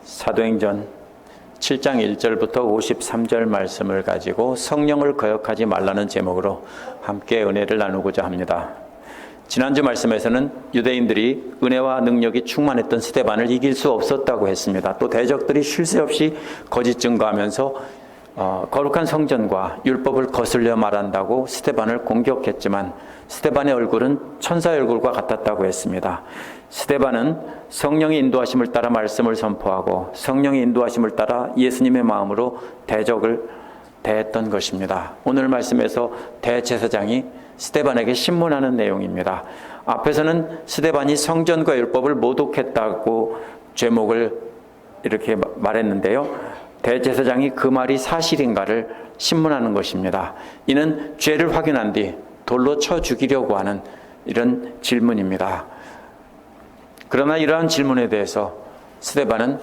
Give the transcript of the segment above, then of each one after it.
사도행전 7장 1절부터 53절 말씀을 가지고 성령을 거역하지 말라는 제목으로 함께 은혜를 나누고자 합니다. 지난주 말씀에서는 유대인들이 은혜와 능력이 충만했던 스데반을 이길 수 없었다고 했습니다. 또 대적들이 쉴 새 없이 거짓 증거하면서 거룩한 성전과 율법을 거슬려 말한다고 스데반을 공격했지만 스데반의 얼굴은 천사의 얼굴과 같았다고 했습니다. 스데반은 성령의 인도하심을 따라 말씀을 선포하고 성령의 인도하심을 따라 예수님의 마음으로 대적을 대했던 것입니다. 오늘 말씀에서 대제사장이 스데반에게 신문하는 내용입니다. 앞에서는 스데반이 성전과 율법을 모독했다고 제목을 이렇게 말했는데요. 대제사장이 그 말이 사실인가를 신문하는 것입니다. 이는 죄를 확인한 뒤 돌로 쳐 죽이려고 하는 이런 질문입니다. 그러나 이러한 질문에 대해서 스데반은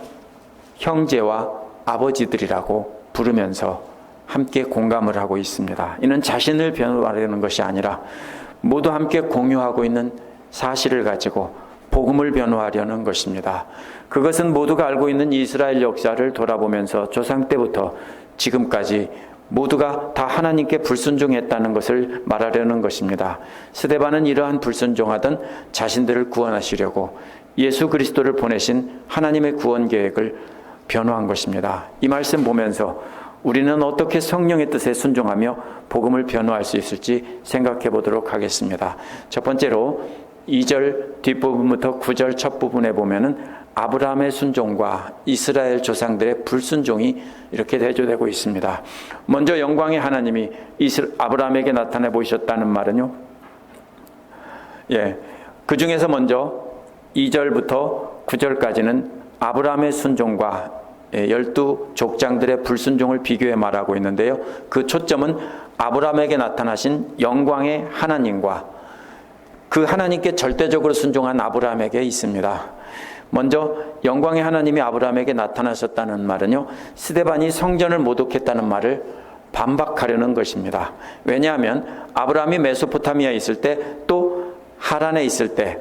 형제와 아버지들이라고 부르면서 함께 공감을 하고 있습니다. 이는 자신을 변호하려는 것이 아니라 모두 함께 공유하고 있는 사실을 가지고 복음을 변호하려는 것입니다. 그것은 모두가 알고 있는 이스라엘 역사를 돌아보면서 조상 때부터 지금까지 모두가 다 하나님께 불순종했다는 것을 말하려는 것입니다. 스데반은 이러한 불순종하던 자신들을 구원하시려고 예수 그리스도를 보내신 하나님의 구원 계획을 변호한 것입니다. 이 말씀 보면서 우리는 어떻게 성령의 뜻에 순종하며 복음을 변호할 수 있을지 생각해 보도록 하겠습니다. 첫 번째로 2절 뒷부분부터 9절 첫 부분에 보면은 아브라함의 순종과 이스라엘 조상들의 불순종이 이렇게 대조되고 있습니다. 먼저 영광의 하나님이 아브라함에게 나타나 보이셨다는 말은요. 그 중에서 먼저 2절부터 9절까지는 아브라함의 순종과 12 족장들의 불순종을 비교해 말하고 있는데요. 그 초점은 아브라함에게 나타나신 영광의 하나님과 그 하나님께 절대적으로 순종한 아브라함에게 있습니다. 먼저 영광의 하나님이 아브라함에게 나타나셨다는 말은요, 스데반이 성전을 모독했다는 말을 반박하려는 것입니다. 왜냐하면 아브라함이 메소포타미아에 있을 때 또 하란에 있을 때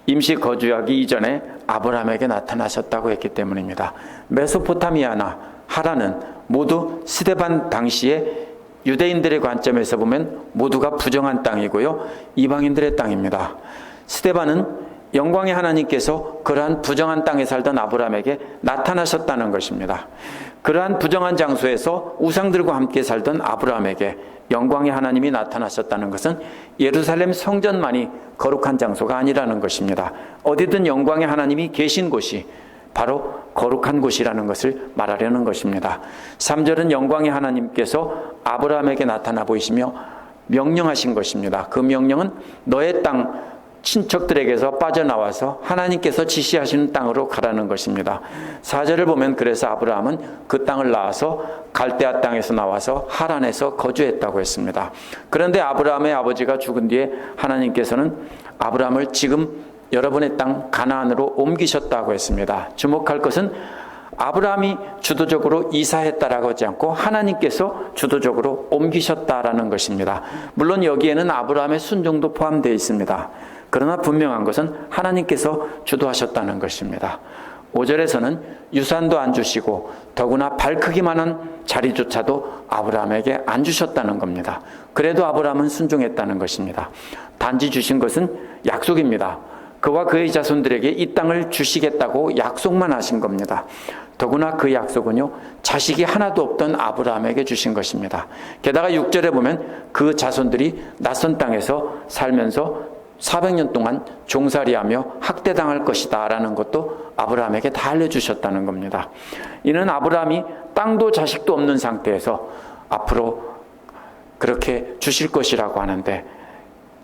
임시 거주하기 이전에 아브라함에게 나타나셨다고 했기 때문입니다. 메소포타미아나 하란은 모두 스데반 당시에 유대인들의 관점에서 보면 모두가 부정한 땅이고요, 이방인들의 땅입니다. 스데반은 영광의 하나님께서 그러한 부정한 땅에 살던 아브라함에게 나타나셨다는 것입니다. 그러한 부정한 장소에서 우상들과 함께 살던 아브라함에게 영광의 하나님이 나타나셨다는 것은 예루살렘 성전만이 거룩한 장소가 아니라는 것입니다. 어디든 영광의 하나님이 계신 곳이 바로 거룩한 곳이라는 것을 말하려는 것입니다. 3절은 영광의 하나님께서 아브라함에게 나타나 보이시며 명령하신 것입니다. 그 명령은 너의 땅 친척들에게서 빠져나와서 하나님께서 지시하시는 땅으로 가라는 것입니다. 4절을 보면 그래서 아브라함은 그 땅을 나와서 갈대아 땅에서 나와서 하란에서 거주했다고 했습니다. 그런데 아브라함의 아버지가 죽은 뒤에 하나님께서는 아브라함을 지금 여러분의 땅 가나안으로 옮기셨다고 했습니다. 주목할 것은 아브라함이 주도적으로 이사했다라고 하지 않고 하나님께서 주도적으로 옮기셨다라는 것입니다. 물론 여기에는 아브라함의 순종도 포함되어 있습니다. 그러나 분명한 것은 하나님께서 주도하셨다는 것입니다. 5절에서는 유산도 안 주시고 더구나 발 크기만한 자리조차도 아브라함에게 안 주셨다는 겁니다. 그래도 아브라함은 순종했다는 것입니다. 단지 주신 것은 약속입니다. 그와 그의 자손들에게 이 땅을 주시겠다고 약속만 하신 겁니다. 더구나 그 약속은요, 자식이 하나도 없던 아브라함에게 주신 것입니다. 게다가 6절에 보면 그 자손들이 낯선 땅에서 살면서 400년 동안 종살이하며 학대당할 것이다 라는 것도 아브라함에게 다 알려주셨다는 겁니다. 이는 아브라함이 땅도 자식도 없는 상태에서 앞으로 그렇게 주실 것이라고 하는데,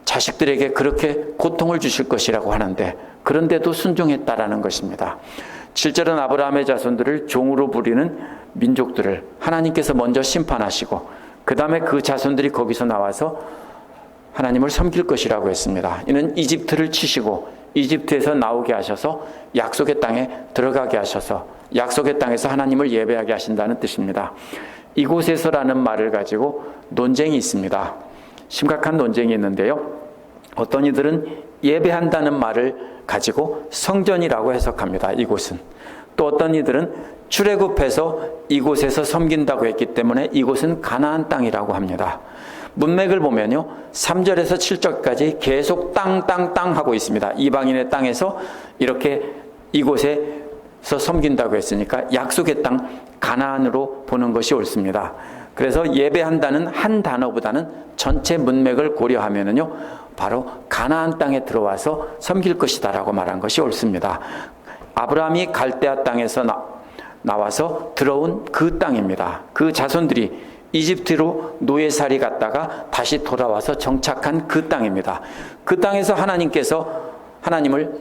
자식들에게 그렇게 고통을 주실 것이라고 하는데, 그런데도 순종했다라는 것입니다. 7절은 아브라함의 자손들을 종으로 부리는 민족들을 하나님께서 먼저 심판하시고 그 다음에 그 자손들이 거기서 나와서 하나님을 섬길 것이라고 했습니다. 이는 이집트를 치시고 이집트에서 나오게 하셔서 약속의 땅에 들어가게 하셔서 약속의 땅에서 하나님을 예배하게 하신다는 뜻입니다. 이곳에서라는 말을 가지고 논쟁이 있습니다. 심각한 논쟁이 있는데요. 어떤 이들은 예배한다는 말을 가지고 성전이라고 해석합니다. 이곳은. 또 어떤 이들은 출애굽해서 이곳에서 섬긴다고 했기 때문에 이곳은 가나안 땅이라고 합니다. 문맥을 보면요, 3절에서 7절까지 계속 땅 하고 있습니다. 이방인의 땅에서 이렇게 이곳에서 섬긴다고 했으니까 약속의 땅 가나안으로 보는 것이 옳습니다. 그래서 예배한다는 한 단어보다는 전체 문맥을 고려하면은요, 바로 가나안 땅에 들어와서 섬길 것이다라고 말한 것이 옳습니다. 아브라함이 갈대아 땅에서 나와서 들어온 그 땅입니다. 그 자손들이 이집트로 노예살이 갔다가 다시 돌아와서 정착한 그 땅입니다. 그 땅에서 하나님께서 하나님을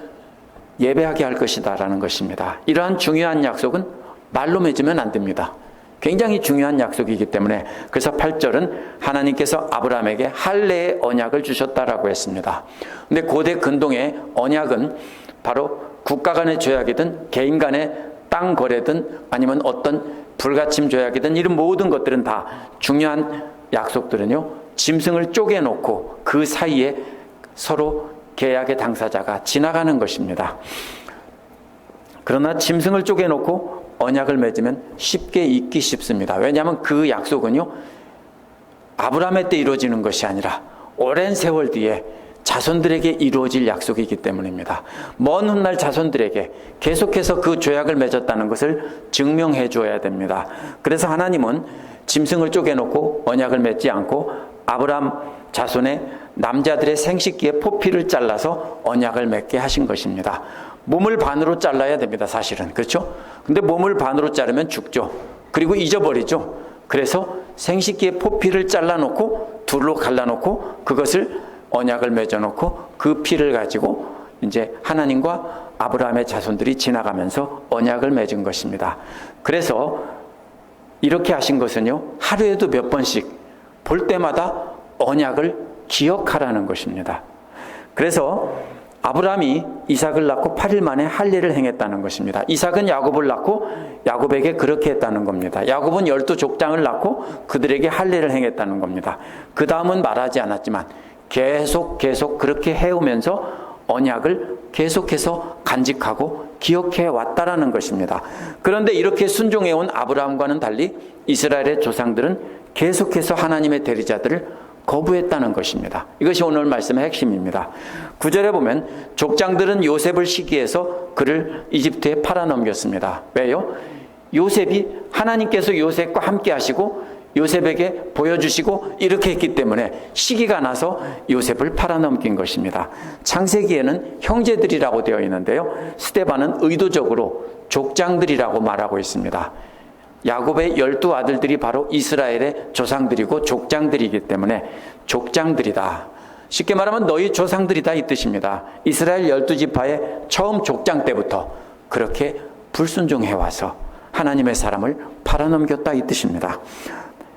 예배하게 할 것이다라는 것입니다. 이러한 중요한 약속은 말로 맺으면 안 됩니다. 굉장히 중요한 약속이기 때문에, 그래서 8절은 하나님께서 아브라함에게 할례의 언약을 주셨다라고 했습니다. 근데 고대 근동의 언약은 바로 국가 간의 조약이든 개인 간의 땅 거래든 아니면 어떤 불가침 조약이든 이런 모든 것들은 다 중요한 약속들은요, 짐승을 쪼개놓고 그 사이에 서로 계약의 당사자가 지나가는 것입니다. 그러나 짐승을 쪼개놓고 언약을 맺으면 쉽게 잊기 쉽습니다. 왜냐하면 그 약속은요, 아브라함의 때 이루어지는 것이 아니라 오랜 세월 뒤에 자손들에게 이루어질 약속이기 때문입니다. 먼 훗날 자손들에게 계속해서 그 조약을 맺었다는 것을 증명해 줘야 됩니다. 그래서 하나님은 짐승을 쪼개놓고 언약을 맺지 않고 아브라함 자손의 남자들의 생식기에 포피를 잘라서 언약을 맺게 하신 것입니다. 몸을 반으로 잘라야 됩니다, 사실은. 그렇죠? 근데 몸을 반으로 자르면 죽죠. 그리고 잊어버리죠. 그래서 생식기에 포피를 잘라놓고 둘로 갈라놓고 그것을 언약을 맺어놓고 그 피를 가지고 이제 하나님과 아브라함의 자손들이 지나가면서 언약을 맺은 것입니다. 그래서 이렇게 하신 것은요, 하루에도 몇 번씩 볼 때마다 언약을 기억하라는 것입니다. 그래서 아브라함이 이삭을 낳고 8일 만에 할례를 행했다는 것입니다. 이삭은 야곱을 낳고 야곱에게 그렇게 했다는 겁니다. 야곱은 12족장을 낳고 그들에게 할례를 행했다는 겁니다. 그 다음은 말하지 않았지만 계속 그렇게 해오면서 언약을 계속해서 간직하고 기억해 왔다라는 것입니다. 그런데 이렇게 순종해온 아브라함과는 달리 이스라엘의 조상들은 계속해서 하나님의 대리자들을 거부했다는 것입니다. 이것이 오늘 말씀의 핵심입니다. 9절에 보면 족장들은 요셉을 시기해서 그를 이집트에 팔아넘겼습니다. 왜요? 요셉이 하나님께서 요셉과 함께 하시고 요셉에게 보여주시고 이렇게 했기 때문에 시기가 나서 요셉을 팔아넘긴 것입니다. 창세기에는 형제들이라고 되어 있는데요, 스데반은 의도적으로 족장들이라고 말하고 있습니다. 야곱의 12아들들이 바로 이스라엘의 조상들이고 족장들이기 때문에 족장들이다. 쉽게 말하면 너희 조상들이다 이 뜻입니다. 이스라엘 12지파의 처음 족장 때부터 그렇게 불순종해와서 하나님의 사람을 팔아넘겼다 이 뜻입니다.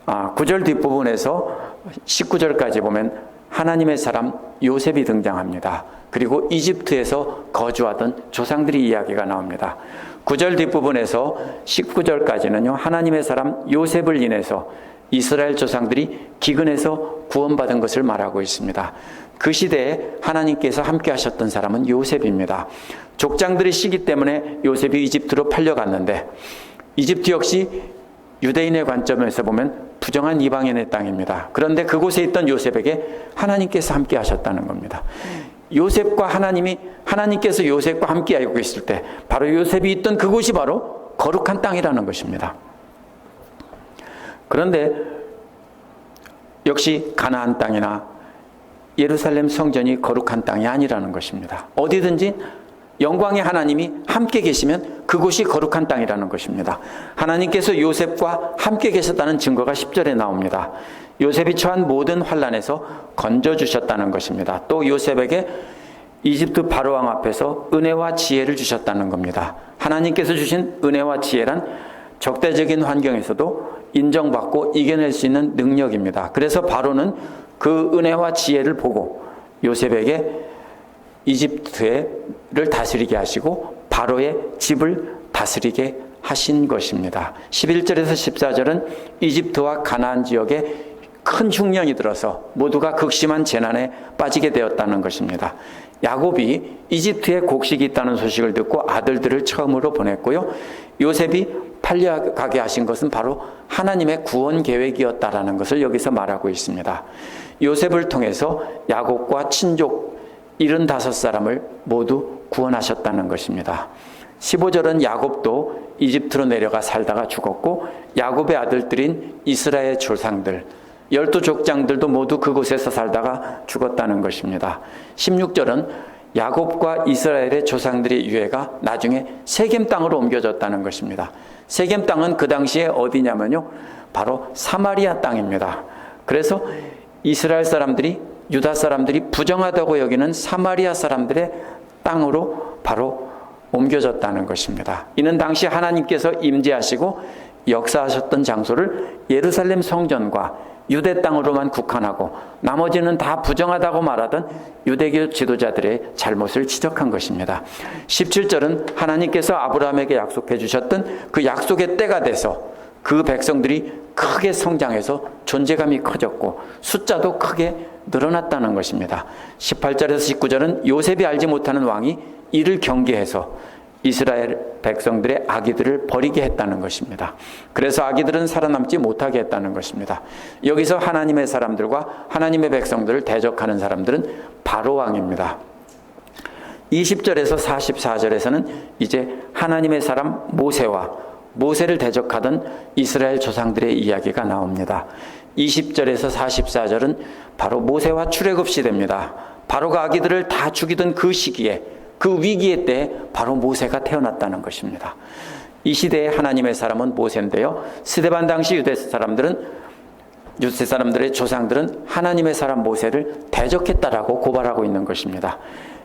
9절 뒷부분에서 19절까지 보면 하나님의 사람 요셉이 등장합니다. 그리고 이집트에서 거주하던 조상들이 이야기가 나옵니다. 9절 뒷부분에서 19절까지는요, 하나님의 사람 요셉을 인해서 이스라엘 조상들이 기근에서 구원받은 것을 말하고 있습니다. 그 시대에 하나님께서 함께 하셨던 사람은 요셉입니다. 족장들의 시기 때문에 요셉이 이집트로 팔려갔는데 이집트 역시 유대인의 관점에서 보면 부정한 이방인의 땅입니다. 그런데 그곳에 있던 요셉에게 하나님께서 함께 하셨다는 겁니다. 요셉과 하나님께서 요셉과 함께 하고 있을 때 바로 요셉이 있던 그곳이 바로 거룩한 땅이라는 것입니다. 그런데 역시 가나안 땅이나 예루살렘 성전이 거룩한 땅이 아니라는 것입니다. 어디든지 영광의 하나님이 함께 계시면 그곳이 거룩한 땅이라는 것입니다. 하나님께서 요셉과 함께 계셨다는 증거가 10절에 나옵니다. 요셉이 처한 모든 환난에서 건져주셨다는 것입니다. 또 요셉에게 이집트 바로왕 앞에서 은혜와 지혜를 주셨다는 겁니다. 하나님께서 주신 은혜와 지혜란 적대적인 환경에서도 인정받고 이겨낼 수 있는 능력입니다. 그래서 바로는 그 은혜와 지혜를 보고 요셉에게 이집트를 다스리게 하시고 바로의 집을 다스리게 하신 것입니다. 11절에서 14절은 이집트와 가나안 지역에 큰 흉년이 들어서 모두가 극심한 재난에 빠지게 되었다는 것입니다. 야곱이 이집트에 곡식이 있다는 소식을 듣고 아들들을 처음으로 보냈고요. 요셉이 팔려가게 하신 것은 바로 하나님의 구원 계획이었다라는 것을 여기서 말하고 있습니다. 요셉을 통해서 야곱과 친족 75사람을 모두 구원하셨다는 것입니다. 15절은 야곱도 이집트로 내려가 살다가 죽었고 야곱의 아들들인 이스라엘 조상들 12족장들도 모두 그곳에서 살다가 죽었다는 것입니다. 16절은 야곱과 이스라엘의 조상들의 유해가 나중에 세겜 땅으로 옮겨졌다는 것입니다. 세겜 땅은 그 당시에 어디냐면요, 바로 사마리아 땅입니다. 그래서 이스라엘 사람들이, 유다 사람들이 부정하다고 여기는 사마리아 사람들의 땅으로 바로 옮겨졌다는 것입니다. 이는 당시 하나님께서 임재하시고 역사하셨던 장소를 예루살렘 성전과 유대 땅으로만 국한하고 나머지는 다 부정하다고 말하던 유대교 지도자들의 잘못을 지적한 것입니다. 17절은 하나님께서 아브라함에게 약속해 주셨던 그 약속의 때가 돼서 그 백성들이 크게 성장해서 존재감이 커졌고 숫자도 크게 늘어났다는 것입니다. 18절에서 19절은 요셉이 알지 못하는 왕이 이를 경계해서 이스라엘 백성들의 아기들을 버리게 했다는 것입니다. 그래서 아기들은 살아남지 못하게 했다는 것입니다. 여기서 하나님의 사람들과 하나님의 백성들을 대적하는 사람들은 바로 왕입니다. 20절에서 44절에서는 이제 하나님의 사람 모세와 모세를 대적하던 이스라엘 조상들의 이야기가 나옵니다. 20절에서 44절은 바로 모세와 출애굽 시대입니다. 바로가 아기들을 다 죽이던 그 시기에, 그 위기의 때에 바로 모세가 태어났다는 것입니다. 이 시대의 하나님의 사람은 모세인데요, 스데반 당시 유대 사람들의 조상들은 하나님의 사람 모세를 대적했다라고 고발하고 있는 것입니다.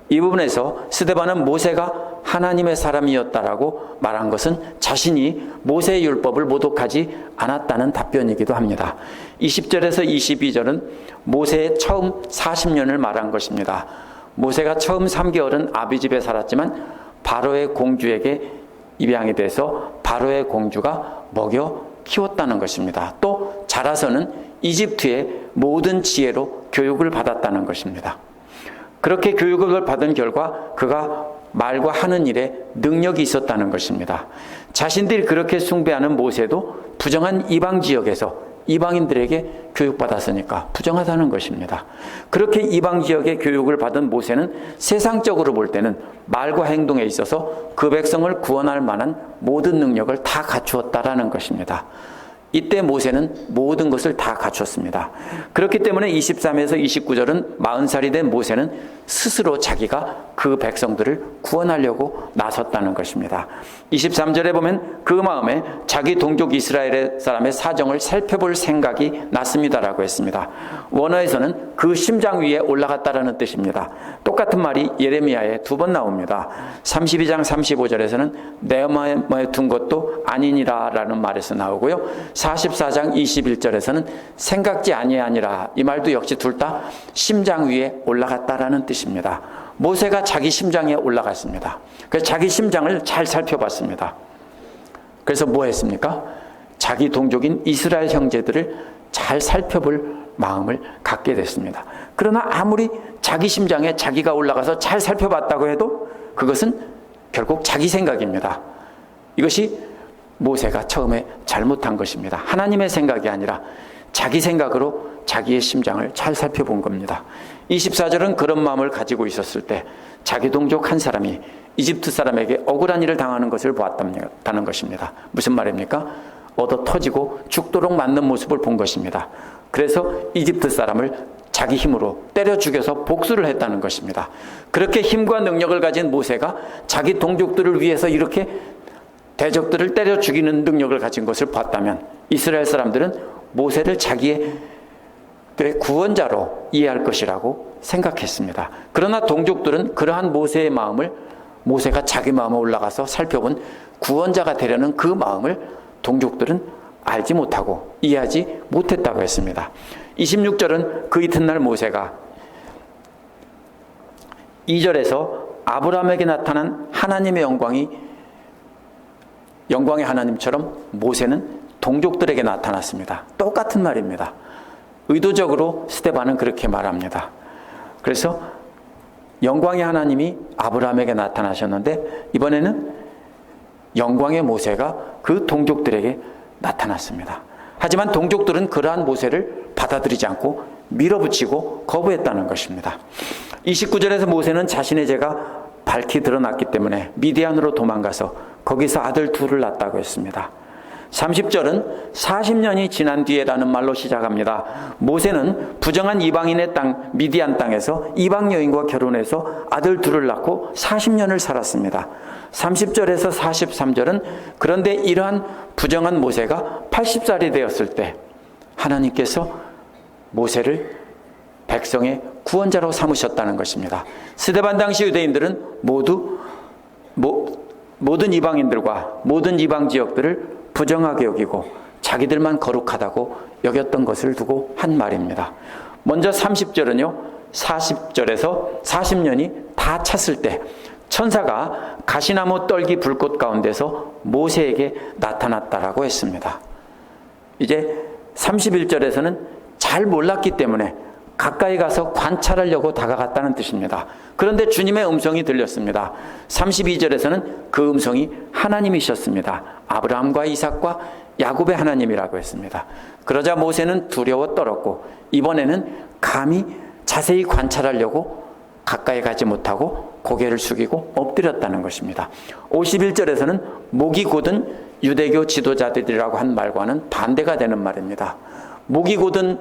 이 부분에서 스데반은 모세가 하나님의 사람이었다라고 말한 것은 자신이 모세의 율법을 모독하지 않았다는 답변이기도 합니다. 20절에서 22절은 모세의 처음 40년을 말한 것입니다. 모세가 처음 3개월은 아비 집에 살았지만 바로의 공주에게 입양이 돼서 바로의 공주가 먹여 키웠다는 것입니다. 또 자라서는 이집트의 모든 지혜로 교육을 받았다는 것입니다. 그렇게 교육을 받은 결과 그가 말과 하는 일에 능력이 있었다는 것입니다. 자신들이 그렇게 숭배하는 모세도 부정한 이방 지역에서 이방인들에게 교육받았으니까 부정하다는 것입니다. 그렇게 이방 지역의 교육을 받은 모세는 세상적으로 볼 때는 말과 행동에 있어서 그 백성을 구원할 만한 모든 능력을 다 갖추었다라는 것입니다. 이때 모세는 모든 것을 다 갖췄습니다. 그렇기 때문에 23에서 29절은 40살이 된 모세는 스스로 자기가 그 백성들을 구원하려고 나섰다는 것입니다. 23절에 보면 그 마음에 자기 동족 이스라엘 사람의 사정을 살펴볼 생각이 났습니다라고 했습니다. 원어에서는 그 심장 위에 올라갔다라는 뜻입니다. 똑같은 말이 예레미야에 2번 나옵니다. 32장 35절에서는 내 마음에 둔 것도 아니니라 라는 말에서 나오고요. 44장 21절에서는 생각지 아니하니라, 이 말도 역시 둘 다 심장 위에 올라갔다라는 뜻입니다. 모세가 자기 심장에 올라갔습니다. 그래서 자기 심장을 잘 살펴봤습니다. 그래서 뭐 했습니까? 자기 동족인 이스라엘 형제들을 잘 살펴볼 마음을 갖게 됐습니다. 그러나 아무리 자기 심장에 자기가 올라가서 잘 살펴봤다고 해도 그것은 결국 자기 생각입니다. 이것이 모세가 처음에 잘못한 것입니다. 하나님의 생각이 아니라 자기 생각으로 자기의 심장을 잘 살펴본 겁니다. 24절은 그런 마음을 가지고 있었을 때 자기 동족 한 사람이 이집트 사람에게 억울한 일을 당하는 것을 보았다는 것입니다. 무슨 말입니까? 얻어 터지고 죽도록 맞는 모습을 본 것입니다. 그래서 이집트 사람을 자기 힘으로 때려 죽여서 복수를 했다는 것입니다. 그렇게 힘과 능력을 가진 모세가 자기 동족들을 위해서 이렇게 대적들을 때려 죽이는 능력을 가진 것을 봤다면 이스라엘 사람들은 모세를 자기의 구원자로 이해할 것이라고 생각했습니다. 그러나 동족들은 그러한 모세의 마음을, 모세가 자기 마음에 올라가서 살펴본 구원자가 되려는 그 마음을 동족들은 알지 못하고 이해하지 못했다고 했습니다. 26절은 그 이튿날 모세가 2절에서 아브라함에게 나타난 하나님의 영광의 하나님처럼 모세는 동족들에게 나타났습니다. 똑같은 말입니다. 의도적으로 스데반은 그렇게 말합니다. 그래서 영광의 하나님이 아브라함에게 나타나셨는데 이번에는 영광의 모세가 그 동족들에게 나타났습니다. 하지만 동족들은 그러한 모세를 받아들이지 않고 밀어붙이고 거부했다는 것입니다. 29절에서 모세는 자신의 죄가 밝히 드러났기 때문에 미디안으로 도망가서 거기서 아들 둘을 낳았다고 했습니다. 30절은 40년이 지난 뒤에라는 말로 시작합니다. 모세는 부정한 이방인의 땅 미디안 땅에서 이방 여인과 결혼해서 아들 둘을 낳고 40년을 살았습니다. 30절에서 43절은 그런데 이러한 부정한 모세가 80살이 되었을 때 하나님께서 모세를 백성의 구원자로 삼으셨다는 것입니다. 스데반 당시 유대인들은 모든 이방인들과 모든 이방 지역들을 부정하게 여기고 자기들만 거룩하다고 여겼던 것을 두고 한 말입니다. 먼저 30절은요, 40절에서 40년이 다 찼을 때 천사가 가시나무 떨기 불꽃 가운데서 모세에게 나타났다라고 했습니다. 이제 31절에서는 잘 몰랐기 때문에 가까이 가서 관찰하려고 다가갔다는 뜻입니다. 그런데 주님의 음성이 들렸습니다. 32절에서는 그 음성이 하나님이셨습니다. 아브라함과 이삭과 야곱의 하나님이라고 했습니다. 그러자 모세는 두려워 떨었고 이번에는 감히 자세히 관찰하려고 가까이 가지 못하고 고개를 숙이고 엎드렸다는 것입니다. 51절에서는 목이 곧은 유대교 지도자들이라고 한 말과는 반대가 되는 말입니다. 목이 곧은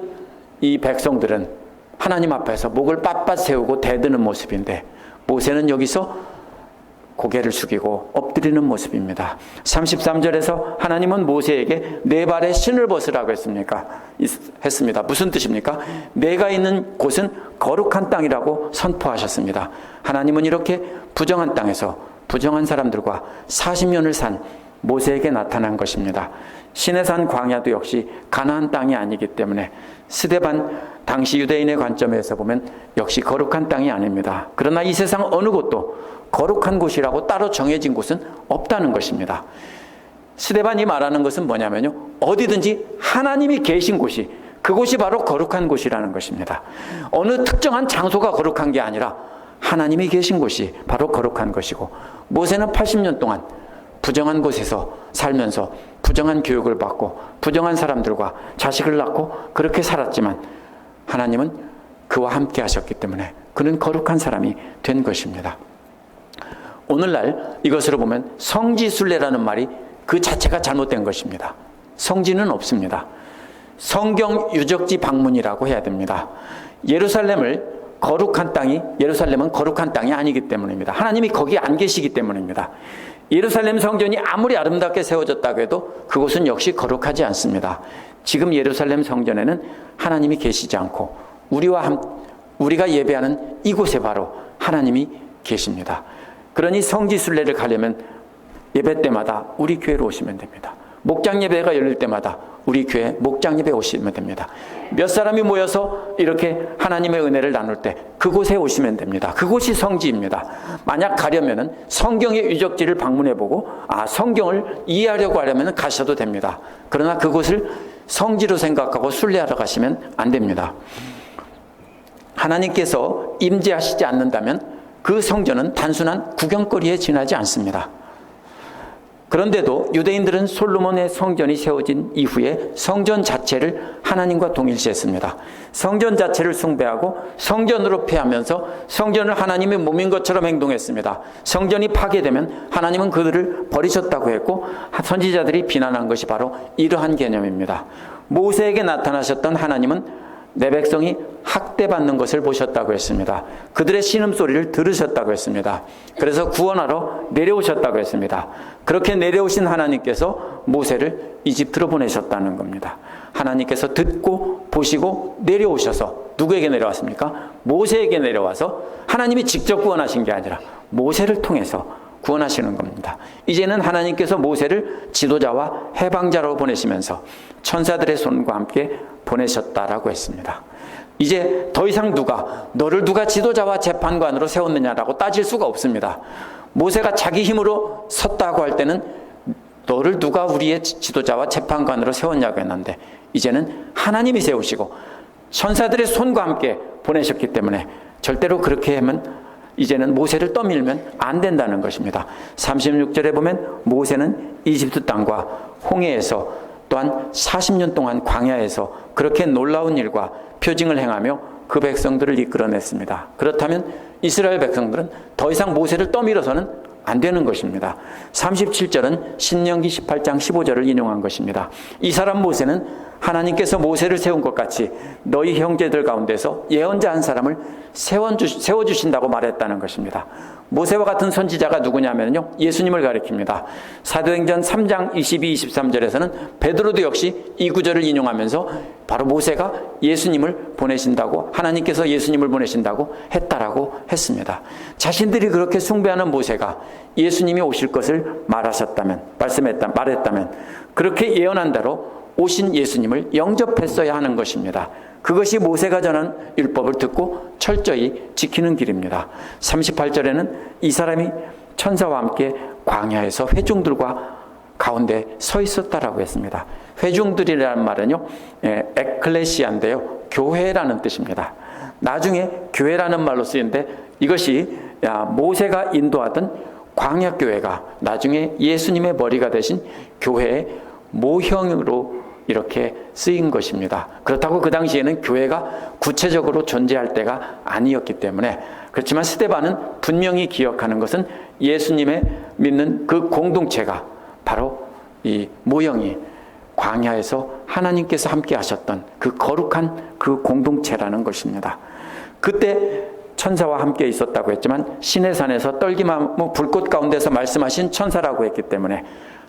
이 백성들은 하나님 앞에서 목을 빳빳 세우고 대드는 모습인데 모세는 여기서 고개를 숙이고 엎드리는 모습입니다. 33절에서 하나님은 모세에게 네 발에 신을 벗으라고 했습니다. 무슨 뜻입니까? 내가 있는 곳은 거룩한 땅이라고 선포하셨습니다. 하나님은 이렇게 부정한 땅에서 부정한 사람들과 40년을 산 모세에게 나타난 것입니다. 시내산 광야도 역시 가나안 땅이 아니기 때문에 스데반 당시 유대인의 관점에서 보면 역시 거룩한 땅이 아닙니다. 그러나 이 세상 어느 곳도 거룩한 곳이라고 따로 정해진 곳은 없다는 것입니다. 스데반이 말하는 것은 뭐냐면요, 어디든지 하나님이 계신 곳이, 그곳이 바로 거룩한 곳이라는 것입니다. 어느 특정한 장소가 거룩한 게 아니라 하나님이 계신 곳이 바로 거룩한 것이고, 모세는 80년 동안 부정한 곳에서 살면서 부정한 교육을 받고 부정한 사람들과 자식을 낳고 그렇게 살았지만 하나님은 그와 함께 하셨기 때문에 그는 거룩한 사람이 된 것입니다. 오늘날 이것으로 보면 성지순례라는 말이 그 자체가 잘못된 것입니다. 성지는 없습니다. 성경 유적지 방문이라고 해야 됩니다. 예루살렘은 거룩한 땅이 아니기 때문입니다. 하나님이 거기 안 계시기 때문입니다. 예루살렘 성전이 아무리 아름답게 세워졌다고 해도 그곳은 역시 거룩하지 않습니다. 지금 예루살렘 성전에는 하나님이 계시지 않고 우리가 예배하는 이곳에 바로 하나님이 계십니다. 그러니 성지순례를 가려면 예배 때마다 우리 교회로 오시면 됩니다. 목장 예배가 열릴 때마다 우리 교회 목장 예배 오시면 됩니다. 몇 사람이 모여서 이렇게 하나님의 은혜를 나눌 때 그곳에 오시면 됩니다. 그곳이 성지입니다. 만약 가려면은 성경의 유적지를 방문해보고 성경을 이해하려고 하려면 가셔도 됩니다. 그러나 그곳을 성지로 생각하고 순례하러 가시면 안 됩니다. 하나님께서 임재하시지 않는다면 그 성전은 단순한 구경거리에 지나지 않습니다. 그런데도 유대인들은 솔로몬의 성전이 세워진 이후에 성전 자체를 하나님과 동일시했습니다. 성전 자체를 숭배하고 성전으로 폐하면서 성전을 하나님의 몸인 것처럼 행동했습니다. 성전이 파괴되면 하나님은 그들을 버리셨다고 했고 선지자들이 비난한 것이 바로 이러한 개념입니다. 모세에게 나타나셨던 하나님은 내 백성이 학대받는 것을 보셨다고 했습니다. 그들의 신음소리를 들으셨다고 했습니다. 그래서 구원하러 내려오셨다고 했습니다. 그렇게 내려오신 하나님께서 모세를 이집트로 보내셨다는 겁니다. 하나님께서 듣고 보시고 내려오셔서 누구에게 내려왔습니까? 모세에게 내려와서 하나님이 직접 구원하신 게 아니라 모세를 통해서 구원하시는 겁니다. 이제는 하나님께서 모세를 지도자와 해방자로 보내시면서 천사들의 손과 함께 보내셨다라고 했습니다. 이제 더 이상 너를 누가 지도자와 재판관으로 세웠느냐라고 따질 수가 없습니다. 모세가 자기 힘으로 섰다고 할 때는 너를 누가 우리의 지도자와 재판관으로 세웠냐고 했는데 이제는 하나님이 세우시고 천사들의 손과 함께 보내셨기 때문에 절대로 그렇게 하면 이제는 모세를 떠밀면 안 된다는 것입니다. 36절에 보면 모세는 이집트 땅과 홍해에서 또한 40년 동안 광야에서 그렇게 놀라운 일과 표징을 행하며 그 백성들을 이끌어냈습니다. 그렇다면 이스라엘 백성들은 더 이상 모세를 떠밀어서는 안 되는 것입니다. 37절은 신명기 18장 15절을 인용한 것입니다. 이 사람 모세는 하나님께서 모세를 세운 것 같이 너희 형제들 가운데서 예언자 한 사람을 세워주신다고 말했다는 것입니다. 모세와 같은 선지자가 누구냐면요, 예수님을 가리킵니다. 사도행전 3장 22, 23절에서는 베드로도 역시 이 구절을 인용하면서 바로 모세가 예수님을 보내신다고, 하나님께서 예수님을 보내신다고 했다라고 했습니다. 자신들이 그렇게 숭배하는 모세가 예수님이 오실 것을 말했다면 그렇게 예언한 대로 오신 예수님을 영접했어야 하는 것입니다. 그것이 모세가 전한 율법을 듣고 철저히 지키는 길입니다. 38절에는 이 사람이 천사와 함께 광야에서 회중들과 가운데 서 있었다라고 했습니다. 회중들이라는 말은요, 에클레시아인데요, 교회라는 뜻입니다. 나중에 교회라는 말로 쓰이는데 이것이 모세가 인도하던 광야교회가 나중에 예수님의 머리가 되신 교회의 모형으로 이렇게 쓰인 것입니다. 그렇다고 그 당시에는 교회가 구체적으로 존재할 때가 아니었기 때문에, 그렇지만 스데반은 분명히 기억하는 것은 예수님의 믿는 그 공동체가 바로 이 모형이 광야에서 하나님께서 함께 하셨던 그 거룩한 그 공동체라는 것입니다. 그때 천사와 함께 있었다고 했지만 시내 산에서 떨기나무 불꽃 가운데서 말씀하신 천사라고 했기 때문에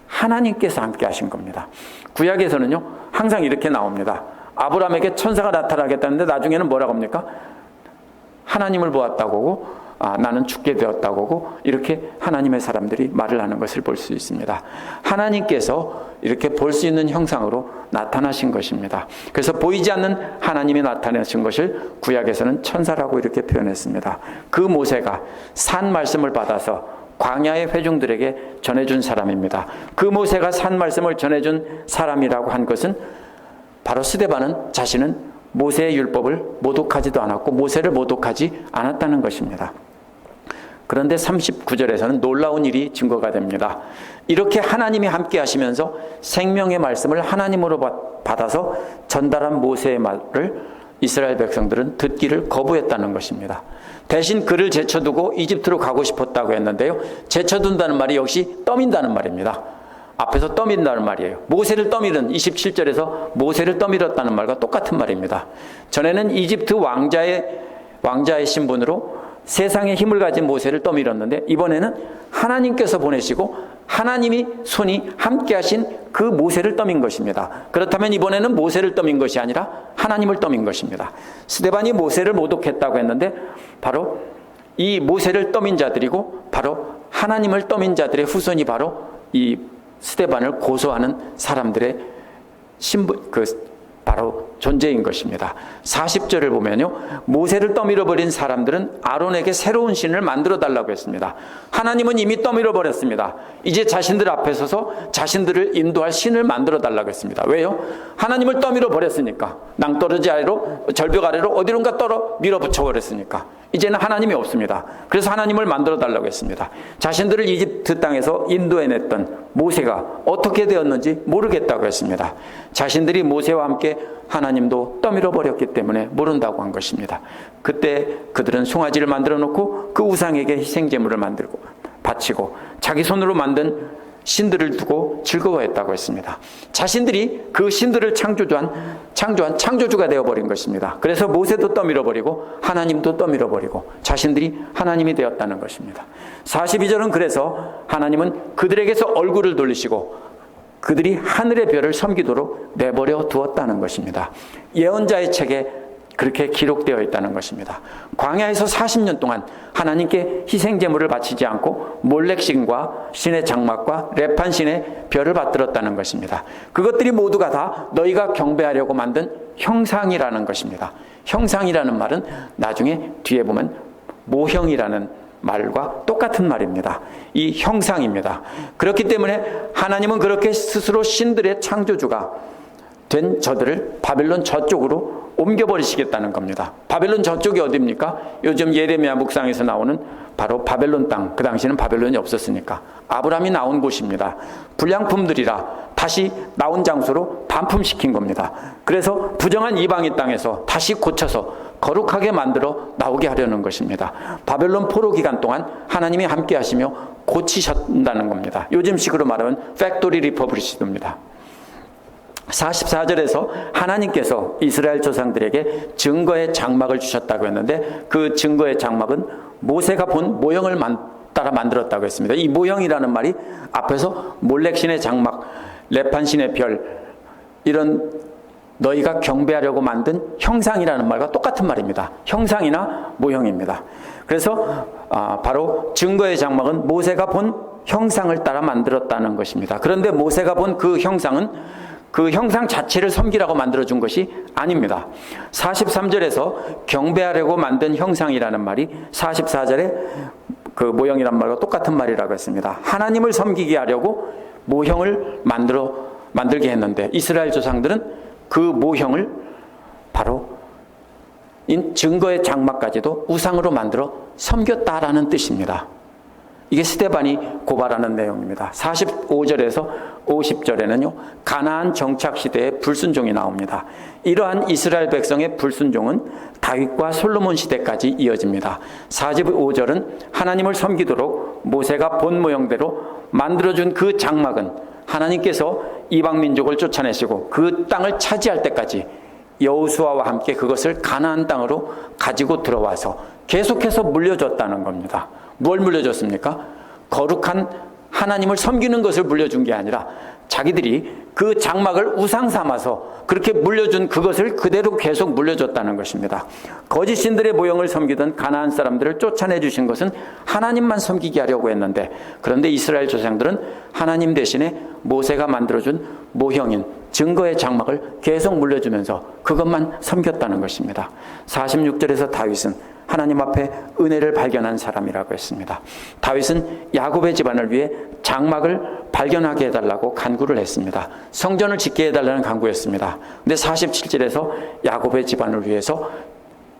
하나님께서 함께 하신 겁니다. 구약에서는요, 항상 이렇게 나옵니다. 아브라함에게 천사가 나타나겠다는데 나중에는 뭐라고 합니까? 하나님을 보았다고 하고, 나는 죽게 되었다고 하고, 이렇게 하나님의 사람들이 말을 하는 것을 볼 수 있습니다. 하나님께서 이렇게 볼 수 있는 형상으로 나타나신 것입니다. 그래서 보이지 않는 하나님이 나타나신 것을 구약에서는 천사라고 이렇게 표현했습니다. 그 모세가 산 말씀을 받아서 광야의 회중들에게 전해준 사람입니다. 그 모세가 산 말씀을 전해준 사람이라고 한 것은 바로 스데반은 자신은 모세의 율법을 모독하지도 않았고 모세를 모독하지 않았다는 것입니다. 그런데 39절에서는 놀라운 일이 증거가 됩니다. 이렇게 하나님이 함께 하시면서 생명의 말씀을 하나님으로 받아서 전달한 모세의 말을 이스라엘 백성들은 듣기를 거부했다는 것입니다. 대신 그를 제쳐두고 이집트로 가고 싶었다고 했는데요, 제쳐둔다는 말이 역시 떠민다는 말입니다. 앞에서 떠민다는 말이에요. 모세를 떠밀은 27절에서 모세를 떠밀었다는 말과 똑같은 말입니다. 전에는 이집트 왕자의 신분으로 세상에 힘을 가진 모세를 떠밀었는데 이번에는 하나님께서 보내시고 하나님이 손이 함께 하신 그 모세를 떠민 것입니다. 그렇다면 이번에는 모세를 떠민 것이 아니라 하나님을 떠민 것입니다. 스데반이 모세를 모독했다고 했는데 바로 이 모세를 떠민 자들이고 바로 하나님을 떠민 자들의 후손이 바로 이 스데반을 고소하는 사람들의 신분, 바로 존재인 것입니다. 40절을 보면요, 모세를 떠밀어 버린 사람들은 아론에게 새로운 신을 만들어 달라고 했습니다. 하나님은 이미 떠밀어 버렸습니다. 이제 자신들 앞에 서서 자신들을 인도할 신을 만들어 달라고 했습니다. 왜요? 하나님을 떠밀어 버렸으니까. 낭떠러지 아래로, 절벽 아래로 어디론가 밀어붙여 버렸으니까 이제는 하나님이 없습니다. 그래서 하나님을 만들어 달라고 했습니다. 자신들을 이집트 땅에서 인도해냈던 모세가 어떻게 되었는지 모르겠다고 했습니다. 자신들이 모세와 함께 하나님도 떠밀어 버렸기 때문에 모른다고 한 것입니다. 그때 그들은 송아지를 만들어 놓고 그 우상에게 희생제물을 만들고 바치고 자기 손으로 만든 신들을 두고 즐거워했다고 했습니다. 자신들이 그 신들을 창조한 창조주가 되어버린 것입니다. 그래서 모세도 떠밀어버리고 하나님도 떠밀어버리고 자신들이 하나님이 되었다는 것입니다. 42절은 그래서 하나님은 그들에게서 얼굴을 돌리시고 그들이 하늘의 별을 섬기도록 내버려 두었다는 것입니다. 예언자의 책에 그렇게 기록되어 있다는 것입니다. 광야에서 40년 동안 하나님께 희생제물을 바치지 않고 몰렉신과 신의 장막과 레판 신의 별을 받들었다는 것입니다. 그것들이 모두가 다 너희가 경배하려고 만든 형상이라는 것입니다. 형상이라는 말은 나중에 뒤에 보면 모형이라는 말과 똑같은 말입니다. 이 형상입니다. 그렇기 때문에 하나님은 그렇게 스스로 신들의 창조주가 된 저들을 바벨론 저쪽으로 옮겨버리시겠다는 겁니다. 바벨론 저쪽이 어디입니까? 요즘 예레미야 묵상에서 나오는 바로 바벨론 땅. 그 당시에는 바벨론이 없었으니까 아브라함이 나온 곳입니다. 불량품들이라 다시 나온 장소로 반품시킨 겁니다. 그래서 부정한 이방인 땅에서 다시 고쳐서 거룩하게 만들어 나오게 하려는 것입니다. 바벨론 포로 기간 동안 하나님이 함께 하시며 고치셨다는 겁니다. 요즘식으로 말하면 팩토리 리퍼블리시드입니다. 44절에서 하나님께서 이스라엘 조상들에게 증거의 장막을 주셨다고 했는데 그 증거의 장막은 모세가 본 모형을 따라 만들었다고 했습니다. 이 모형이라는 말이 앞에서 몰렉신의 장막, 레판신의 별, 이런 너희가 경배하려고 만든 형상이라는 말과 똑같은 말입니다. 형상이나 모형입니다. 그래서 바로 증거의 장막은 모세가 본 형상을 따라 만들었다는 것입니다. 그런데 모세가 본 그 형상은 그 형상 자체를 섬기라고 만들어준 것이 아닙니다. 43절에서 경배하려고 만든 형상이라는 말이 44절에 그 모형이란 말과 똑같은 말이라고 했습니다. 하나님을 섬기게 하려고 모형을 만들게 했는데 이스라엘 조상들은 그 모형을 바로 증거의 장막까지도 우상으로 만들어 섬겼다라는 뜻입니다. 이게 스데반이 고발하는 내용입니다. 45절에서 50절에는요, 가나안 정착 시대의 불순종이 나옵니다. 이러한 이스라엘 백성의 불순종은 다윗과 솔로몬 시대까지 이어집니다. 45절은 하나님을 섬기도록 모세가 본 모형대로 만들어준 그 장막은 하나님께서 이방 민족을 쫓아내시고 그 땅을 차지할 때까지 여호수아와 함께 그것을 가나안 땅으로 가지고 들어와서 계속해서 물려줬다는 겁니다. 뭘 물려줬습니까? 거룩한 하나님을 섬기는 것을 물려준 게 아니라 자기들이 그 장막을 우상 삼아서 그렇게 물려준 그것을 그대로 계속 물려줬다는 것입니다. 거짓 신들의 모형을 섬기던 가나안 사람들을 쫓아내 주신 것은 하나님만 섬기게 하려고 했는데, 그런데 이스라엘 조상들은 하나님 대신에 모세가 만들어준 모형인 증거의 장막을 계속 물려주면서 그것만 섬겼다는 것입니다. 46절에서 다윗은 하나님 앞에 은혜를 발견한 사람이라고 했습니다. 다윗은 야곱의 집안을 위해 장막을 발견하게 해달라고 간구를 했습니다. 성전을 짓게 해달라는 간구였습니다. 근데 47절에서 야곱의 집안을 위해서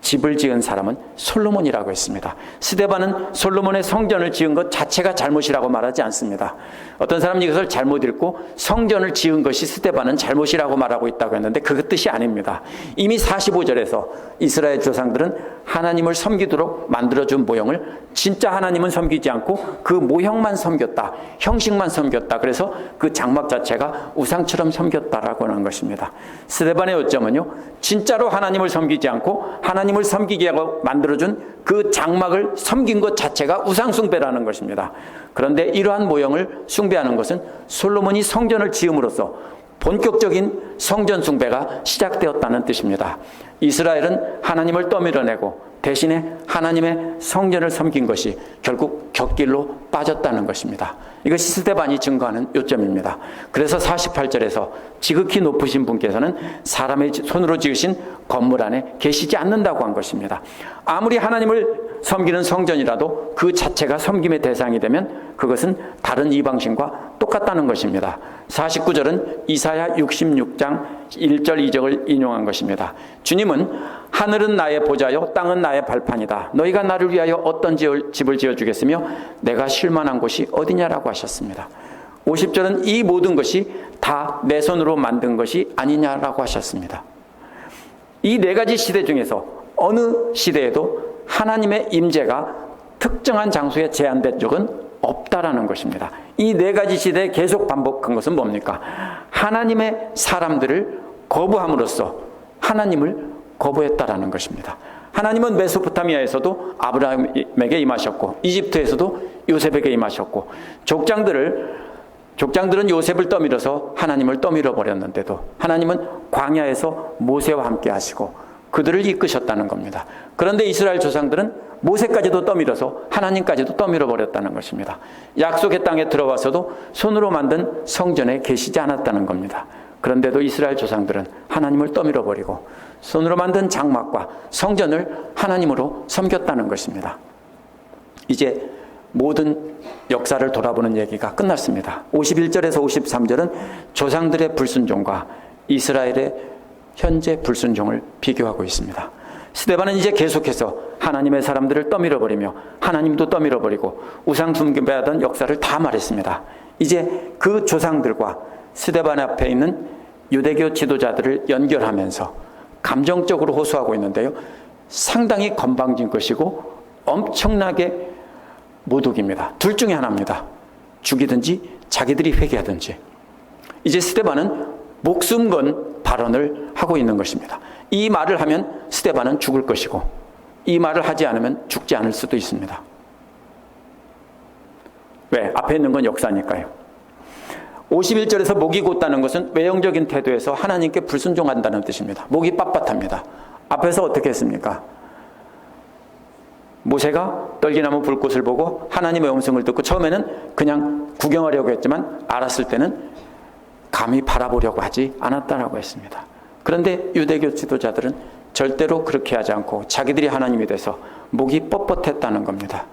집을 지은 사람은 솔로몬이라고 했습니다. 스데반은 솔로몬의 성전을 지은 것 자체가 잘못이라고 말하지 않습니다. 어떤 사람은 이것을 잘못 읽고 성전을 지은 것이 스데반은 잘못이라고 말하고 있다고 했는데 그 뜻이 아닙니다. 이미 45절에서 이스라엘 조상들은 하나님을 섬기도록 만들어준 모형을 진짜 하나님은 섬기지 않고 그 모형만 섬겼다, 형식만 섬겼다. 그래서 그 장막 자체가 우상처럼 섬겼다라고 하는 것입니다. 스데반의 요점은요, 진짜로 하나님을 섬기지 않고 하나님을 섬기게 하고 만들어준 그 장막을 섬긴 것 자체가 우상숭배라는 것입니다. 그런데 이러한 모형을 숭배하는 것은 솔로몬이 성전을 지음으로써 본격적인 성전 숭배가 시작되었다는 뜻입니다. 이스라엘은 하나님을 떠밀어내고 대신에 하나님의 성전을 섬긴 것이 결국 곁길로 빠졌다는 것입니다. 이것이 스데반이 증거하는 요점입니다. 그래서 48절에서 지극히 높으신 분께서는 사람의 손으로 지으신 건물 안에 계시지 않는다고 한 것입니다. 아무리 하나님을 섬기는 성전이라도 그 자체가 섬김의 대상이 되면 그것은 다른 이방신과 똑같다는 것입니다. 49절은 이사야 66장 1절 2절을 인용한 것입니다. 주님은 하늘은 나의 보좌요 땅은 나의 발판이다. 너희가 나를 위하여 어떤 집을 지어주겠으며 내가 쉴 만한 곳이 어디냐라고 하셨습니다. 50절은 이 모든 것이 다 내 손으로 만든 것이 아니냐라고 하셨습니다. 이 네 가지 시대 중에서 어느 시대에도 하나님의 임재가 특정한 장소에 제한된 적은 없다라는 것입니다. 이 네 가지 시대에 계속 반복한 것은 뭡니까? 하나님의 사람들을 거부함으로써 하나님을 거부했다라는 것입니다. 하나님은 메소포타미아에서도 아브라함에게 임하셨고 이집트에서도 요셉에게 임하셨고 족장들은 요셉을 떠밀어서 하나님을 떠밀어 버렸는데도 하나님은 광야에서 모세와 함께 하시고 그들을 이끄셨다는 겁니다. 그런데 이스라엘 조상들은 모세까지도 떠밀어서 하나님까지도 떠밀어 버렸다는 것입니다. 약속의 땅에 들어와서도 손으로 만든 성전에 계시지 않았다는 겁니다. 그런데도 이스라엘 조상들은 하나님을 떠밀어 버리고 손으로 만든 장막과 성전을 하나님으로 섬겼다는 것입니다. 이제 모든 역사를 돌아보는 얘기가 끝났습니다. 51절에서 53절은 조상들의 불순종과 이스라엘의 현재 불순종을 비교하고 있습니다. 스데반은 이제 계속해서 하나님의 사람들을 떠밀어버리며 하나님도 떠밀어버리고 우상 숭배하던 역사를 다 말했습니다. 이제 그 조상들과 스데반 앞에 있는 유대교 지도자들을 연결하면서 감정적으로 호소하고 있는데요. 상당히 건방진 것이고 엄청나게 모독입니다. 둘 중에 하나입니다. 죽이든지 자기들이 회개하든지. 이제 스데반은 목숨 건 발언을 하고 있는 것입니다. 이 말을 하면 스데반은 죽을 것이고 이 말을 하지 않으면 죽지 않을 수도 있습니다. 왜? 앞에 있는 건 역사니까요. 51절에서 목이 곧다는 것은 외형적인 태도에서 하나님께 불순종한다는 뜻입니다. 목이 빳빳합니다. 앞에서 어떻게 했습니까? 모세가 떨기나무 불꽃을 보고 하나님의 음성을 듣고 처음에는 그냥 구경하려고 했지만 알았을 때는 감히 바라보려고 하지 않았다라고 했습니다. 그런데 유대교 지도자들은 절대로 그렇게 하지 않고 자기들이 하나님이 돼서 목이 뻣뻣했다는 겁니다.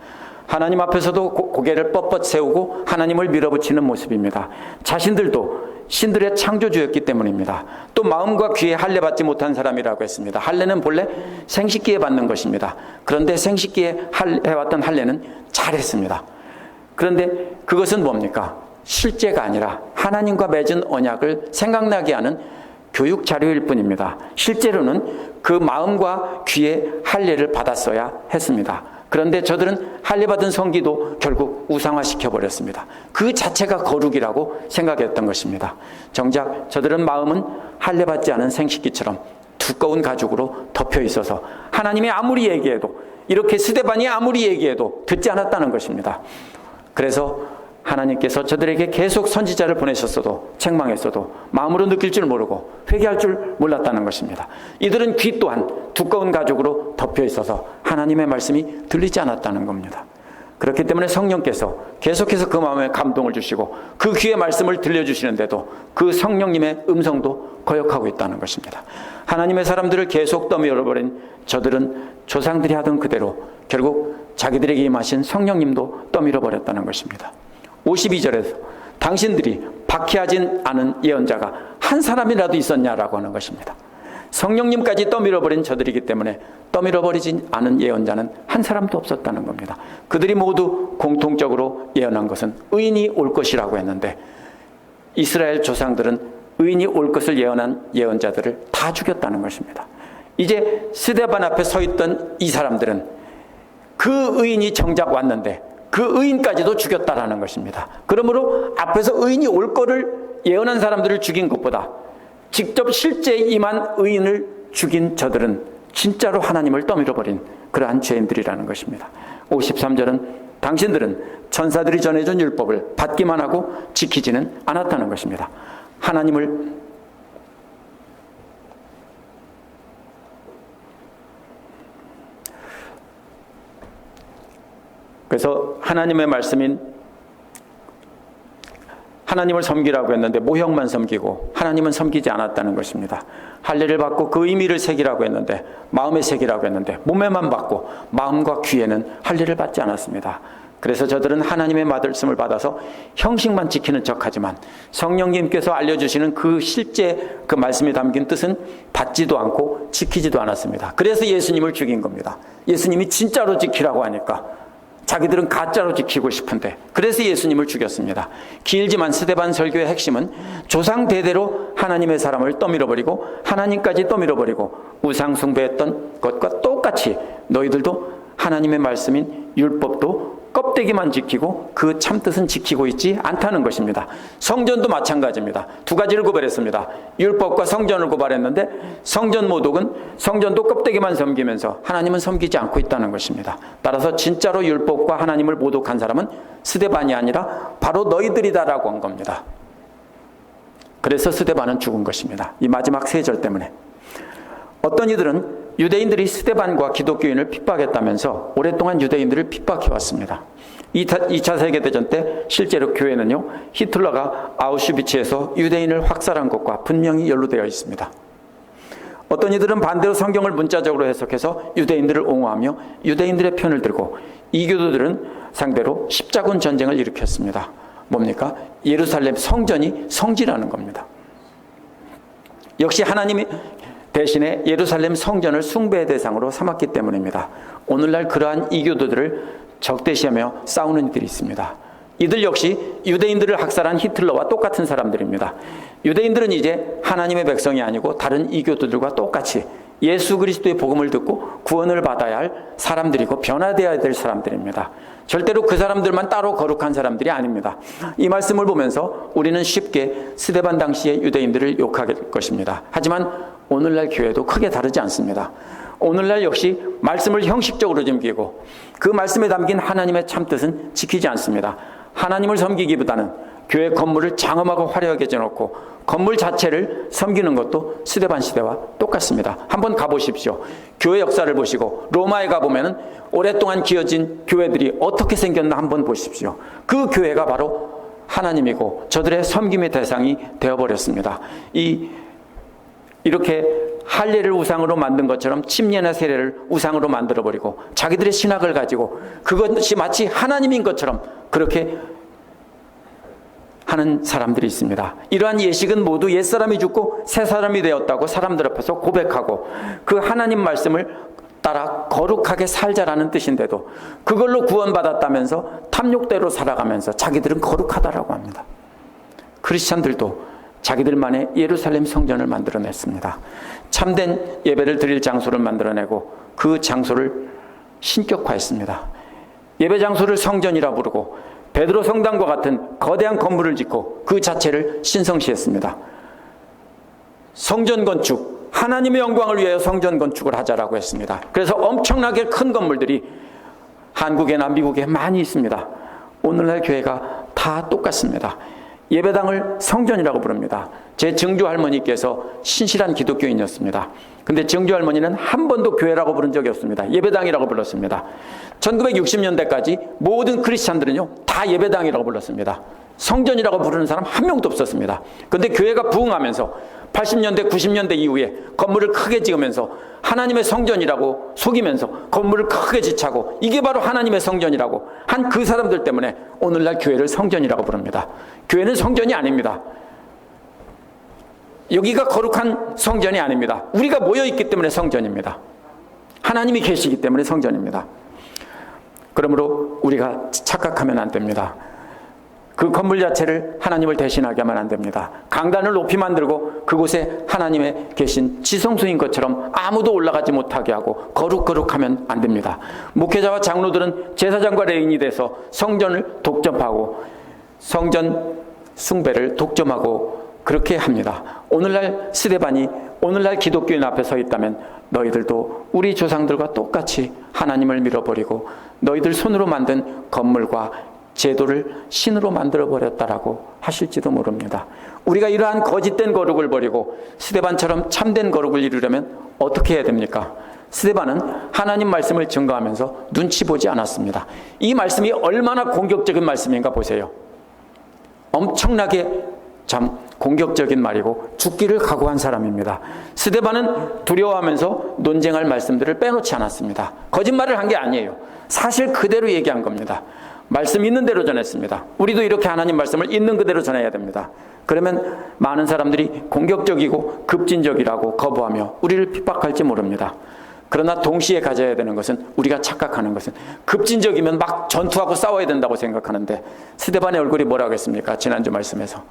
하나님 앞에서도 고개를 뻣뻣 세우고 하나님을 밀어붙이는 모습입니다. 자신들도 신들의 창조주였기 때문입니다. 또 마음과 귀에 할례 받지 못한 사람이라고 했습니다. 할례는 본래 생식기에 받는 것입니다. 그런데 생식기에 해왔던 할례는 잘했습니다. 그런데 그것은 뭡니까? 실제가 아니라 하나님과 맺은 언약을 생각나게 하는 교육 자료일 뿐입니다. 실제로는 그 마음과 귀에 할례를 받았어야 했습니다. 그런데 저들은 할례 받은 성기도 결국 우상화시켜버렸습니다. 그 자체가 거룩이라고 생각했던 것입니다. 정작 저들은 마음은 할례 받지 않은 생식기처럼 두꺼운 가죽으로 덮여 있어서 하나님이 아무리 얘기해도, 이렇게 스데반이 아무리 얘기해도 듣지 않았다는 것입니다. 그래서 하나님께서 저들에게 계속 선지자를 보내셨어도 책망했어도 마음으로 느낄 줄 모르고 회개할 줄 몰랐다는 것입니다. 이들은 귀 또한 두꺼운 가죽으로 덮여 있어서 하나님의 말씀이 들리지 않았다는 겁니다. 그렇기 때문에 성령께서 계속해서 그 마음에 감동을 주시고 그 귀의 말씀을 들려주시는데도 그 성령님의 음성도 거역하고 있다는 것입니다. 하나님의 사람들을 계속 떠밀어버린 저들은 조상들이 하던 그대로 결국 자기들에게 임하신 성령님도 떠밀어버렸다는 것입니다. 52절에서 당신들이 박해하진 않은 예언자가 한 사람이라도 있었냐라고 하는 것입니다. 성령님까지 떠밀어버린 저들이기 때문에 떠밀어버리진 않은 예언자는 한 사람도 없었다는 겁니다. 그들이 모두 공통적으로 예언한 것은 의인이 올 것이라고 했는데 이스라엘 조상들은 의인이 올 것을 예언한 예언자들을 다 죽였다는 것입니다. 이제 스데반 앞에 서 있던 이 사람들은 그 의인이 정작 왔는데 그 의인까지도 죽였다라는 것입니다. 그러므로 앞에서 의인이 올 거를 예언한 사람들을 죽인 것보다 직접 실제 임한 의인을 죽인 저들은 진짜로 하나님을 떠밀어버린 그러한 죄인들이라는 것입니다. 53절은 당신들은 천사들이 전해준 율법을 받기만 하고 지키지는 않았다는 것입니다. 하나님을 그래서 하나님의 말씀인 하나님을 섬기라고 했는데 모형만 섬기고 하나님은 섬기지 않았다는 것입니다. 할례를 받고 그 의미를 새기라고 했는데 마음에 새기라고 했는데 몸에만 받고 마음과 귀에는 할례를 받지 않았습니다. 그래서 저들은 하나님의 말씀을 받아서 형식만 지키는 척하지만 성령님께서 알려주시는 그 실제 그 말씀이 담긴 뜻은 받지도 않고 지키지도 않았습니다. 그래서 예수님을 죽인 겁니다. 예수님이 진짜로 지키라고 하니까 자기들은 가짜로 지키고 싶은데 그래서 예수님을 죽였습니다. 길지만 스데반 설교의 핵심은 조상 대대로 하나님의 사람을 떠밀어버리고 하나님까지 떠밀어버리고 우상 숭배했던 것과 똑같이 너희들도 하나님의 말씀인 율법도 껍데기만 지키고 그 참뜻은 지키고 있지 않다는 것입니다. 성전도 마찬가지입니다. 두 가지를 고발했습니다. 율법과 성전을 고발했는데 성전 모독은 성전도 껍데기만 섬기면서 하나님은 섬기지 않고 있다는 것입니다. 따라서 진짜로 율법과 하나님을 모독한 사람은 스데반이 아니라 바로 너희들이다라고 한 겁니다. 그래서 스데반은 죽은 것입니다. 이 마지막 세 절 때문에. 어떤 이들은 유대인들이 스데반과 기독교인을 핍박했다면서 오랫동안 유대인들을 핍박해왔습니다. 2차 세계대전 때 실제로 교회는요, 히틀러가 아우슈비츠에서 유대인을 확살한 것과 분명히 연루되어 있습니다. 어떤 이들은 반대로 성경을 문자적으로 해석해서 유대인들을 옹호하며 유대인들의 편을 들고 이교도들은 상대로 십자군 전쟁을 일으켰습니다. 뭡니까? 예루살렘 성전이 성지라는 겁니다. 역시 하나님이 대신에 예루살렘 성전을 숭배의 대상으로 삼았기 때문입니다. 오늘날 그러한 이교도들을 적대시하며 싸우는 이들이 있습니다. 이들 역시 유대인들을 학살한 히틀러와 똑같은 사람들입니다. 유대인들은 이제 하나님의 백성이 아니고 다른 이교도들과 똑같이 예수 그리스도의 복음을 듣고 구원을 받아야 할 사람들이고 변화되어야 될 사람들입니다. 절대로 그 사람들만 따로 거룩한 사람들이 아닙니다. 이 말씀을 보면서 우리는 쉽게 스데반 당시의 유대인들을 욕할 것입니다. 하지만 오늘날 교회도 크게 다르지 않습니다. 오늘날 역시 말씀을 형식적으로 섬기고 그 말씀에 담긴 하나님의 참뜻은 지키지 않습니다. 하나님을 섬기기보다는 교회 건물을 장엄하고 화려하게 지어놓고 건물 자체를 섬기는 것도 스데반 시대와 똑같습니다. 한번 가보십시오. 교회 역사를 보시고 로마에 가보면 오랫동안 기어진 교회들이 어떻게 생겼나 한번 보십시오. 그 교회가 바로 하나님이고 저들의 섬김의 대상이 되어버렸습니다. 이렇게 할례를 우상으로 만든 것처럼 침례나 세례를 우상으로 만들어버리고 자기들의 신학을 가지고 그것이 마치 하나님인 것처럼 그렇게 하는 사람들이 있습니다. 이러한 예식은 모두 옛사람이 죽고 새사람이 되었다고 사람들 앞에서 고백하고 그 하나님 말씀을 따라 거룩하게 살자라는 뜻인데도 그걸로 구원받았다면서 탐욕대로 살아가면서 자기들은 거룩하다라고 합니다. 크리스찬들도 자기들만의 예루살렘 성전을 만들어냈습니다. 참된 예배를 드릴 장소를 만들어내고 그 장소를 신격화했습니다. 예배 장소를 성전이라 부르고 베드로 성당과 같은 거대한 건물을 짓고 그 자체를 신성시했습니다. 성전 건축, 하나님의 영광을 위하여 성전 건축을 하자라고 했습니다. 그래서 엄청나게 큰 건물들이 한국에나 미국에 많이 있습니다. 오늘날 교회가 다 똑같습니다. 예배당을 성전이라고 부릅니다. 제 증조 할머니께서 신실한 기독교인이었습니다. 근데 증조 할머니는 한 번도 교회라고 부른 적이 없습니다. 예배당이라고 불렀습니다. 1960년대까지 모든 크리스찬들은요 다 예배당이라고 불렀습니다. 성전이라고 부르는 사람 한 명도 없었습니다. 그런데 교회가 부흥하면서 80년대 90년대 이후에 건물을 크게 지으면서 하나님의 성전이라고 속이면서 건물을 크게 지차고 이게 바로 하나님의 성전이라고 한 그 사람들 때문에 오늘날 교회를 성전이라고 부릅니다. 교회는 성전이 아닙니다. 여기가 거룩한 성전이 아닙니다. 우리가 모여있기 때문에 성전입니다. 하나님이 계시기 때문에 성전입니다. 그러므로 우리가 착각하면 안 됩니다. 그 건물 자체를 하나님을 대신하게 하면 안 됩니다. 강단을 높이 만들고 그곳에 하나님의 계신 지성소인 것처럼 아무도 올라가지 못하게 하고 거룩하면 안 됩니다. 목회자와 장로들은 제사장과 레인이 돼서 성전을 독점하고 성전 숭배를 독점하고 그렇게 합니다. 오늘날 스데반이 오늘날 기독교인 앞에 서 있다면 너희들도 우리 조상들과 똑같이 하나님을 밀어버리고 너희들 손으로 만든 건물과 제도를 신으로 만들어버렸다라고 하실지도 모릅니다. 우리가 이러한 거짓된 거룩을 버리고 스데반처럼 참된 거룩을 이루려면 어떻게 해야 됩니까? 스데반은 하나님 말씀을 증거하면서 눈치 보지 않았습니다. 이 말씀이 얼마나 공격적인 말씀인가 보세요. 엄청나게 참 공격적인 말이고 죽기를 각오한 사람입니다. 스데반은 두려워하면서 논쟁할 말씀들을 빼놓지 않았습니다. 거짓말을 한 게 아니에요. 사실 그대로 얘기한 겁니다. 말씀 있는 대로 전했습니다. 우리도 이렇게 하나님 말씀을 있는 그대로 전해야 됩니다. 그러면 많은 사람들이 공격적이고 급진적이라고 거부하며 우리를 핍박할지 모릅니다. 그러나 동시에 가져야 되는 것은 우리가 착각하는 것은 급진적이면 막 전투하고 싸워야 된다고 생각하는데 스데반의 얼굴이 뭐라고 했습니까? 지난주 말씀에서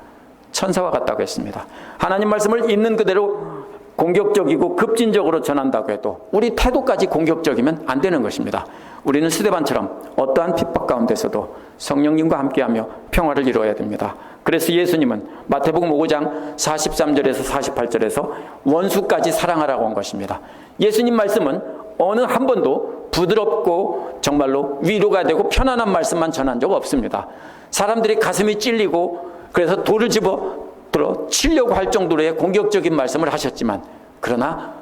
천사와 같다고 했습니다. 하나님 말씀을 있는 그대로 공격적이고 급진적으로 전한다고 해도 우리 태도까지 공격적이면 안 되는 것입니다. 우리는 스데반처럼 어떠한 핍박 가운데서도 성령님과 함께하며 평화를 이루어야 됩니다. 그래서 예수님은 마태복음 5장 43절에서 48절에서 원수까지 사랑하라고 한 것입니다. 예수님 말씀은 어느 한 번도 부드럽고 정말로 위로가 되고 편안한 말씀만 전한 적 없습니다. 사람들이 가슴이 찔리고 그래서 돌을 집어들어 치려고 할 정도로의 공격적인 말씀을 하셨지만 그러나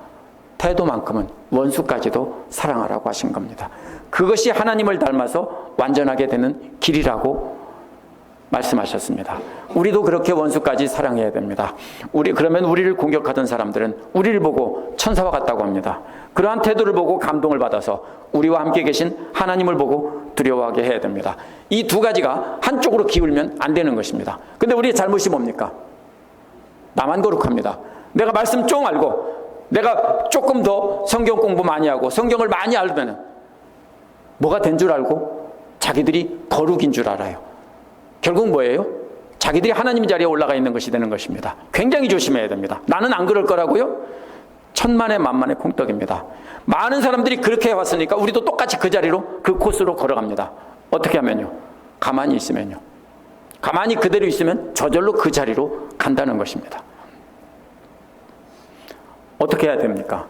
태도만큼은 원수까지도 사랑하라고 하신 겁니다. 그것이 하나님을 닮아서 완전하게 되는 길이라고 말씀하셨습니다. 우리도 그렇게 원수까지 사랑해야 됩니다. 그러면 우리를 공격하던 사람들은 우리를 보고 천사와 같다고 합니다. 그러한 태도를 보고 감동을 받아서 우리와 함께 계신 하나님을 보고 두려워하게 해야 됩니다. 이 두 가지가 한쪽으로 기울면 안 되는 것입니다. 근데 우리의 잘못이 뭡니까? 나만 거룩합니다. 내가 말씀 쫑 알고 내가 조금 더 성경 공부 많이 하고 성경을 많이 알면 뭐가 된 줄 알고 자기들이 거룩인 줄 알아요. 결국 뭐예요? 자기들이 하나님 자리에 올라가 있는 것이 되는 것입니다. 굉장히 조심해야 됩니다. 나는 안 그럴 거라고요? 천만의 만만의 콩떡입니다. 많은 사람들이 그렇게 해왔으니까 우리도 똑같이 그 자리로, 그 코스로 걸어갑니다. 어떻게 하면요? 가만히 있으면요. 가만히 그대로 있으면 저절로 그 자리로 간다는 것입니다. 어떻게 해야 됩니까?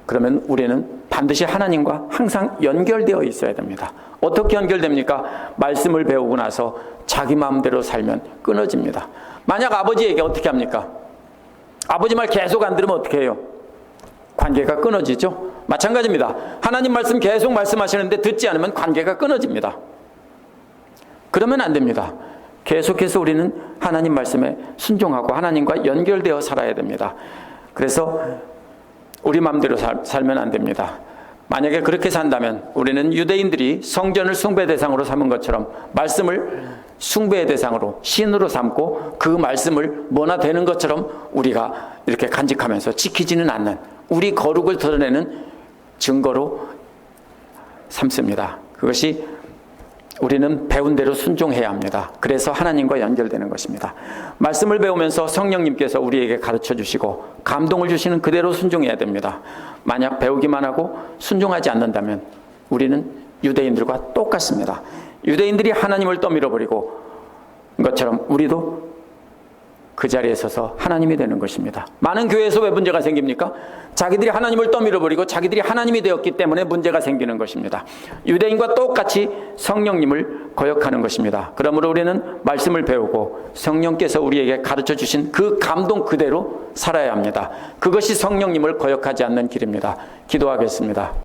그러면 우리는 반드시 하나님과 항상 연결되어 있어야 됩니다. 어떻게 연결됩니까? 말씀을 배우고 나서 자기 마음대로 살면 끊어집니다. 만약 아버지에게 어떻게 합니까? 아버지 말 계속 안 들으면 어떻게 해요? 관계가 끊어지죠? 마찬가지입니다. 하나님 말씀 계속 말씀하시는데 듣지 않으면 관계가 끊어집니다. 그러면 안 됩니다. 계속해서 우리는 하나님 말씀에 순종하고 하나님과 연결되어 살아야 됩니다. 그래서 우리 마음대로 살면 안 됩니다. 만약에 그렇게 산다면 우리는 유대인들이 성전을 숭배 대상으로 삼은 것처럼 말씀을 숭배의 대상으로 신으로 삼고 그 말씀을 뭐나 되는 것처럼 우리가 이렇게 간직하면서 지키지는 않는, 우리 거룩을 드러내는 증거로 삼습니다. 그것이 우리는 배운 대로 순종해야 합니다. 그래서 하나님과 연결되는 것입니다. 말씀을 배우면서 성령님께서 우리에게 가르쳐 주시고 감동을 주시는 그대로 순종해야 됩니다. 만약 배우기만 하고 순종하지 않는다면 우리는 유대인들과 똑같습니다. 유대인들이 하나님을 떠밀어버리고 것처럼 우리도 그 자리에 서서 하나님이 되는 것입니다. 많은 교회에서 왜 문제가 생깁니까? 자기들이 하나님을 떠밀어버리고 자기들이 하나님이 되었기 때문에 문제가 생기는 것입니다. 유대인과 똑같이 성령님을 거역하는 것입니다. 그러므로 우리는 말씀을 배우고 성령께서 우리에게 가르쳐 주신 그 감동 그대로 살아야 합니다. 그것이 성령님을 거역하지 않는 길입니다. 기도하겠습니다.